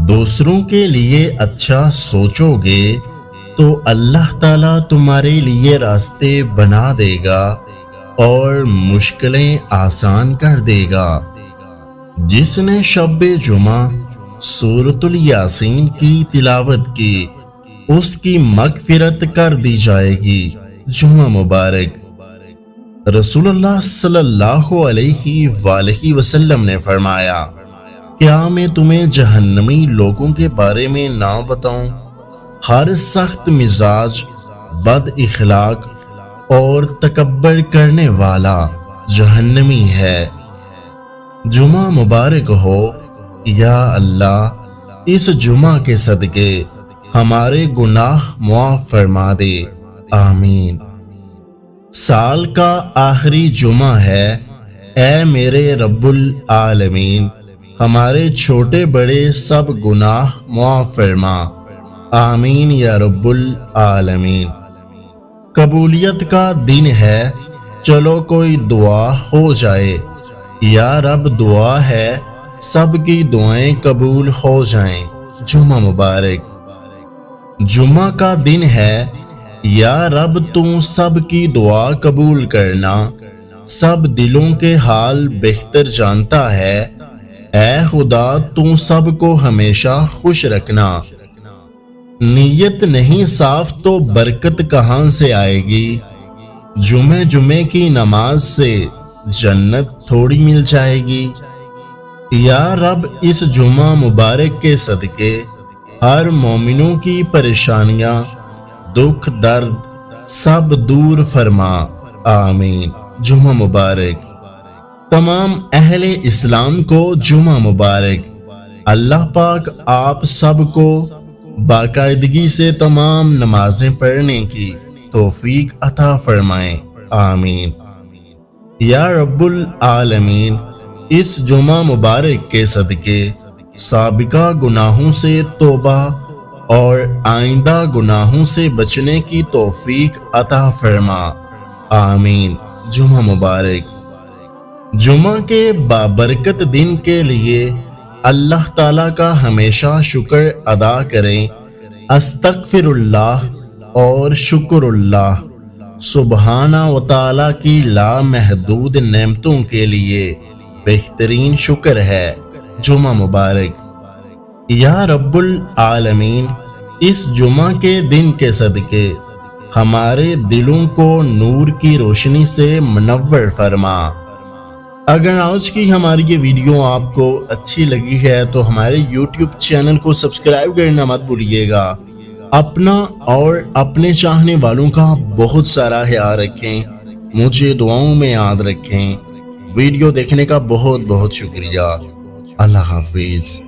دوسروں کے لیے اچھا سوچو گے تو اللہ تعالیٰ تمہارے لیے راستے بنا دے گا اور مشکلیں آسان کر دے گا۔ جس نے شب جمعہ سورۃ الیاسین کی تلاوت کی اس کی مغفرت کر دی جائے گی۔ جمعہ مبارک۔ رسول اللہ صلی اللہ علیہ وآلہ وسلم نے فرمایا، کیا میں تمہیں جہنمی لوگوں کے بارے میں نہ بتاؤں؟ ہر سخت مزاج، بد اخلاق اور تکبر کرنے والا جہنمی ہے۔ جمعہ مبارک ہو۔ یا اللہ اس جمعہ کے صدقے ہمارے گناہ معاف فرما دے، آمین۔ سال کا آخری جمعہ ہے، اے میرے رب العالمین ہمارے چھوٹے بڑے سب گناہ معاف فرما، آمین یا رب العالمین۔ قبولیت کا دن ہے، چلو کوئی دعا ہو جائے۔ یا رب دعا ہے سب کی دعائیں قبول ہو جائیں۔ جمعہ مبارک۔ جمعہ کا دن ہے، یا رب تم سب کی دعا قبول کرنا، سب دلوں کے حال بہتر جانتا ہے، اے خدا تم سب کو ہمیشہ خوش رکھنا۔ نیت نہیں صاف تو برکت کہاں سے آئے گی؟ جمعے کی نماز سے جنت تھوڑی مل جائے گی۔ یا رب اس جمعہ مبارک کے صدقے ہر مومنوں کی پریشانیاں، دکھ درد سب دور فرما، آمین۔ جمعہ مبارک۔ تمام اہل اسلام کو جمعہ مبارک۔ اللہ پاک آپ سب کو باقاعدگی سے تمام نمازیں پڑھنے کی توفیق عطا فرمائیں، آمین۔ یا رب العالمین اس جمعہ مبارک کے صدقے سابقہ گناہوں سے توبہ اور آئندہ گناہوں سے بچنے کی توفیق عطا فرما، آمین۔ جمعہ مبارک۔ جمعہ کے بابرکت دن کے لیے اللہ تعالیٰ کا ہمیشہ شکر ادا کریں۔ استغفر اللہ اور شکر اللہ سبحانہ و تعالیٰ کی لامحدود نعمتوں کے لیے بہترین شکر ہے۔ جمعہ مبارک۔ یا رب العالمین اس جمعہ کے دن کے صدقے ہمارے دلوں کو نور کی روشنی سے منور فرما۔ اگر آج کی ہماری یہ ویڈیو آپ کو اچھی لگی ہے تو ہمارے یوٹیوب چینل کو سبسکرائب کرنا مت بھولیے گا۔ اپنا اور اپنے چاہنے والوں کا بہت سارا خیال رکھیں، مجھے دعاؤں میں یاد رکھیں۔ ویڈیو دیکھنے کا بہت بہت شکریہ۔ اللہ حافظ۔